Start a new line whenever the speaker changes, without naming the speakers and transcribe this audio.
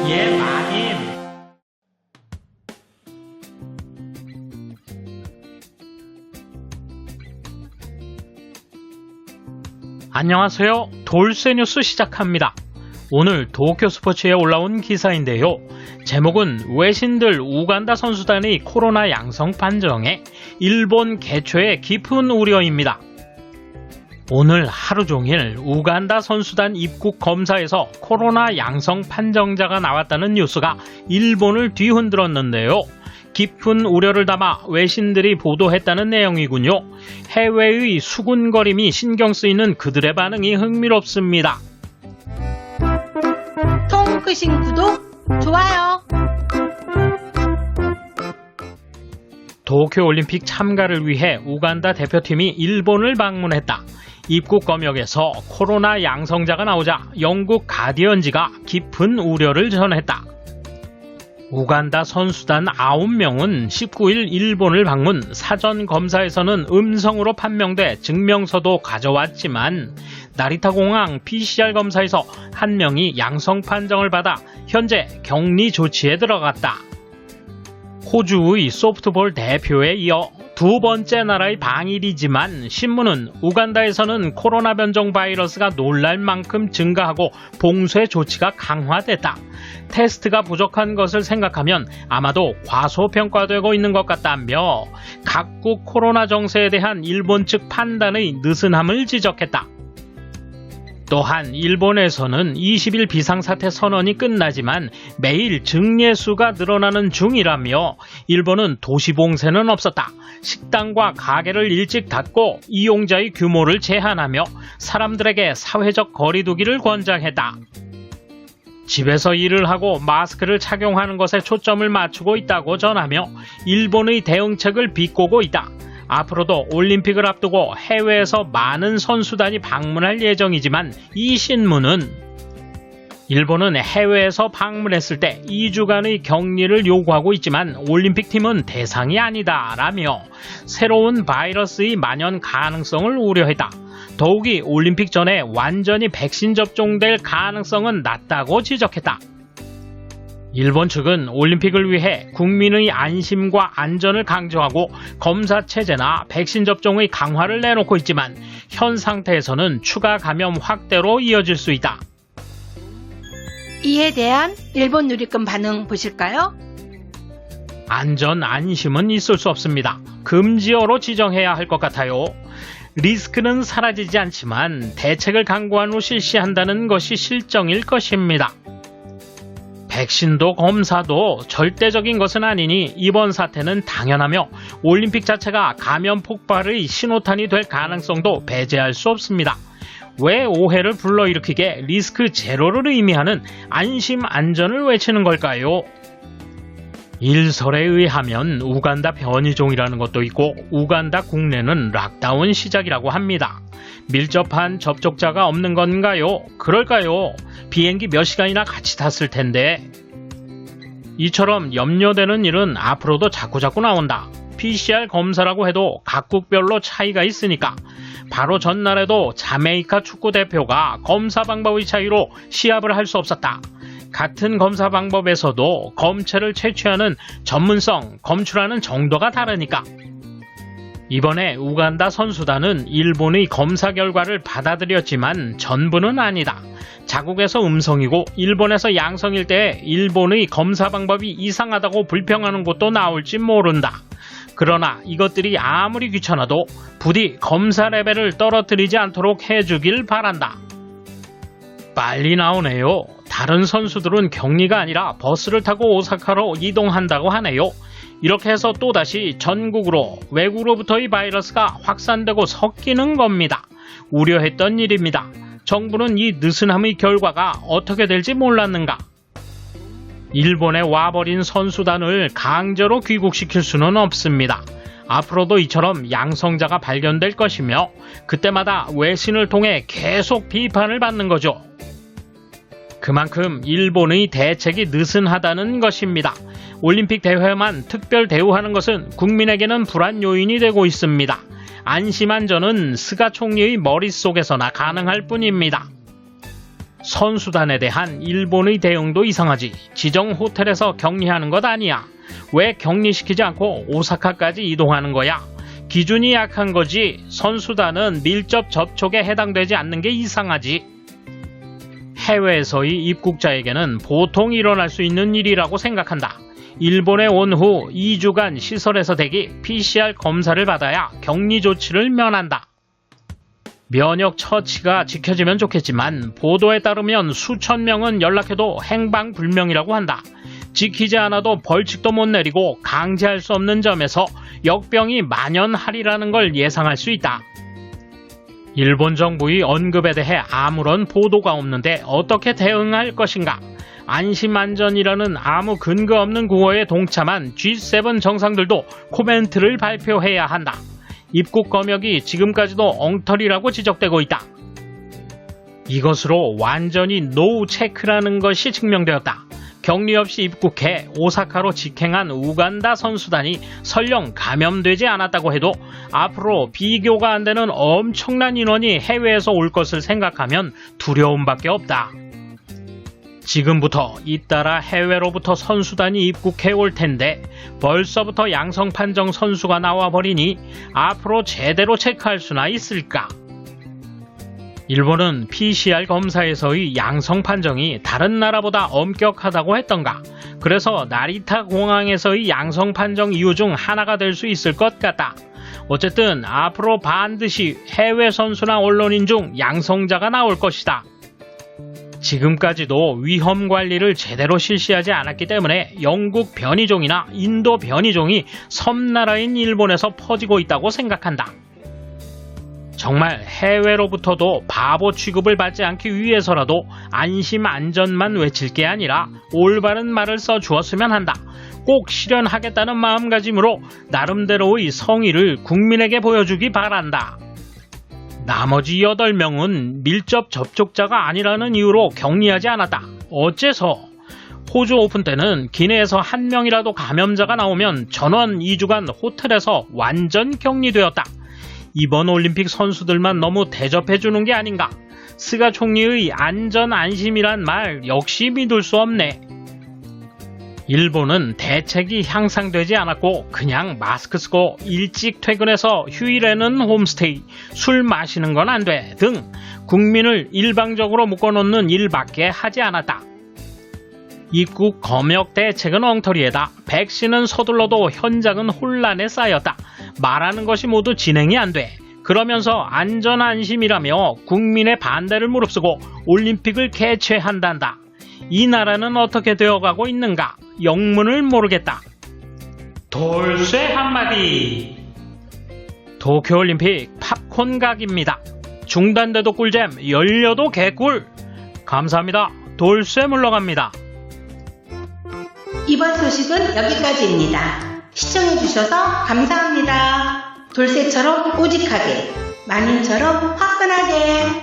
예, 마님. 안녕하세요. 돌쇠 뉴스 시작합니다. 오늘 도쿄 스포츠에 올라온 기사인데요. 제목은 외신들 우간다 선수단의 코로나 양성 판정에 일본 개최에 깊은 우려입니다. 오늘 하루 종일 우간다 선수단 입국 검사에서 코로나 양성 판정자가 나왔다는 뉴스가 일본을 뒤흔들었는데요. 깊은 우려를 담아 외신들이 보도했다는 내용이군요. 해외의 수군거림이 신경 쓰이는 그들의 반응이 흥미롭습니다.
통 끄신 구독, 좋아요.
도쿄올림픽 참가를 위해 우간다 대표팀이 일본을 방문했다. 입국 검역에서 코로나 양성자가 나오자 영국 가디언지가 깊은 우려를 전했다. 우간다 선수단 9명은 19일 일본을 방문, 사전 검사에서는 음성으로 판명돼 증명서도 가져왔지만 나리타 공항 PCR 검사에서 한 명이 양성 판정을 받아 현재 격리 조치에 들어갔다. 호주의 소프트볼 대표에 이어 두 번째 나라의 방일이지만 신문은 우간다에서는 코로나 변종 바이러스가 놀랄 만큼 증가하고 봉쇄 조치가 강화됐다. 테스트가 부족한 것을 생각하면 아마도 과소평가되고 있는 것 같다며 각국 코로나 정세에 대한 일본 측 판단의 느슨함을 지적했다. 또한 일본에서는 20일 비상사태 선언이 끝나지만 매일 증례 수가 늘어나는 중이라며 일본은 도시 봉쇄는 없었다. 식당과 가게를 일찍 닫고 이용자의 규모를 제한하며 사람들에게 사회적 거리두기를 권장했다. 집에서 일을 하고 마스크를 착용하는 것에 초점을 맞추고 있다고 전하며 일본의 대응책을 비꼬고 있다. 앞으로도 올림픽을 앞두고 해외에서 많은 선수단이 방문할 예정이지만 이 신문은 일본은 해외에서 방문했을 때 2주간의 격리를 요구하고 있지만 올림픽팀은 대상이 아니다 라며 새로운 바이러스의 만연 가능성을 우려했다. 더욱이 올림픽 전에 완전히 백신 접종될 가능성은 낮다고 지적했다. 일본 측은 올림픽을 위해 국민의 안심과 안전을 강조하고 검사 체제나 백신 접종의 강화를 내놓고 있지만 현 상태에서는 추가 감염 확대로 이어질 수 있다.
이에 대한 일본 누리꾼 반응 보실까요?
안전 안심은 있을 수 없습니다. 금지어로 지정해야 할 것 같아요. 리스크는 사라지지 않지만 대책을 강구한 후 실시한다는 것이 실정일 것입니다. 백신도 검사도 절대적인 것은 아니니 이번 사태는 당연하며 올림픽 자체가 감염 폭발의 신호탄이 될 가능성도 배제할 수 없습니다. 왜 오해를 불러일으키게 리스크 제로를 의미하는 안심 안전을 외치는 걸까요? 일설에 의하면 우간다 변이종이라는 것도 있고 우간다 국내는 락다운 시작이라고 합니다. 밀접한 접촉자가 없는 건가요? 그럴까요? 비행기 몇 시간이나 같이 탔을 텐데. 이처럼 염려되는 일은 앞으로도 자꾸자꾸 나온다. PCR 검사라고 해도 각국별로 차이가 있으니까 바로 전날에도 자메이카 축구대표가 검사 방법의 차이로 시합을 할 수 없었다. 같은 검사 방법에서도 검체를 채취하는 전문성, 검출하는 정도가 다르니까. 이번에 우간다 선수단은 일본의 검사 결과를 받아들였지만 전부는 아니다. 자국에서 음성이고 일본에서 양성일 때 일본의 검사 방법이 이상하다고 불평하는 곳도 나올지 모른다. 그러나 이것들이 아무리 귀찮아도 부디 검사 레벨을 떨어뜨리지 않도록 해주길 바란다. 빨리 나오네요. 다른 선수들은 격리가 아니라 버스를 타고 오사카로 이동한다고 하네요. 이렇게 해서 또다시 전국으로 외국으로부터의 바이러스가 확산되고 섞이는 겁니다. 우려했던 일입니다. 정부는 이 느슨함의 결과가 어떻게 될지 몰랐는가? 일본에 와버린 선수단을 강제로 귀국시킬 수는 없습니다. 앞으로도 이처럼 양성자가 발견될 것이며 그때마다 외신을 통해 계속 비판을 받는 거죠. 그만큼 일본의 대책이 느슨하다는 것입니다. 올림픽 대회만 특별 대우하는 것은 국민에게는 불안 요인이 되고 있습니다. 안심 안전은 스가 총리의 머릿속에서나 가능할 뿐입니다. 선수단에 대한 일본의 대응도 이상하지. 지정 호텔에서 격리하는 것 아니야. 왜 격리시키지 않고 오사카까지 이동하는 거야? 기준이 약한 거지. 선수단은 밀접 접촉에 해당되지 않는 게 이상하지. 해외에서의 입국자에게는 보통 일어날 수 있는 일이라고 생각한다. 일본에 온 후 2주간 시설에서 대기 PCR 검사를 받아야 격리 조치를 면한다. 면역 처치가 지켜지면 좋겠지만 보도에 따르면 수천 명은 연락해도 행방불명이라고 한다. 지키지 않아도 벌칙도 못 내리고 강제할 수 없는 점에서 역병이 만연하리라는 걸 예상할 수 있다. 일본 정부의 언급에 대해 아무런 보도가 없는데 어떻게 대응할 것인가? 안심안전이라는 아무 근거 없는 구호에 동참한 G7 정상들도 코멘트를 발표해야 한다. 입국 검역이 지금까지도 엉터리라고 지적되고 있다. 이것으로 완전히 노 체크라는 것이 증명되었다. 격리 없이 입국해 오사카로 직행한 우간다 선수단이 설령 감염되지 않았다고 해도 앞으로 비교가 안 되는 엄청난 인원이 해외에서 올 것을 생각하면 두려움밖에 없다. 지금부터 잇따라 해외로부터 선수단이 입국해 올 텐데 벌써부터 양성 판정 선수가 나와버리니 앞으로 제대로 체크할 수나 있을까? 일본은 PCR 검사에서의 양성 판정이 다른 나라보다 엄격하다고 했던가? 그래서 나리타 공항에서의 양성 판정 이유 중 하나가 될 수 있을 것 같다. 어쨌든 앞으로 반드시 해외 선수나 언론인 중 양성자가 나올 것이다. 지금까지도 위험 관리를 제대로 실시하지 않았기 때문에 영국 변이종이나 인도 변이종이 섬나라인 일본에서 퍼지고 있다고 생각한다. 정말 해외로부터도 바보 취급을 받지 않기 위해서라도 안심 안전만 외칠 게 아니라 올바른 말을 써주었으면 한다. 꼭 실현하겠다는 마음가짐으로 나름대로의 성의를 국민에게 보여주기 바란다. 나머지 8명은 밀접 접촉자가 아니라는 이유로 격리하지 않았다. 어째서? 호주 오픈 때는 기내에서 한 명이라도 감염자가 나오면 전원 2주간 호텔에서 완전 격리되었다. 이번 올림픽 선수들만 너무 대접해주는 게 아닌가? 스가 총리의 안전 안심이란 말 역시 믿을 수 없네. 일본은 대책이 향상되지 않았고 그냥 마스크 쓰고 일찍 퇴근해서 휴일에는 홈스테이, 술 마시는 건 안 돼 등 국민을 일방적으로 묶어놓는 일밖에 하지 않았다. 입국 검역 대책은 엉터리에다 백신은 서둘러도 현장은 혼란에 쌓였다. 말하는 것이 모두 진행이 안 돼. 그러면서 안전 안심이라며 국민의 반대를 무릅쓰고 올림픽을 개최한단다. 이 나라는 어떻게 되어가고 있는가? 영문을 모르겠다. 돌쇠 한마디. 도쿄올림픽 팝콘 각입니다. 중단돼도 꿀잼, 열려도 개꿀. 감사합니다. 돌쇠 물러갑니다.
이번 소식은 여기까지입니다. 시청해주셔서 감사합니다. 돌쇠처럼 오직하게, 마님처럼 화끈하게.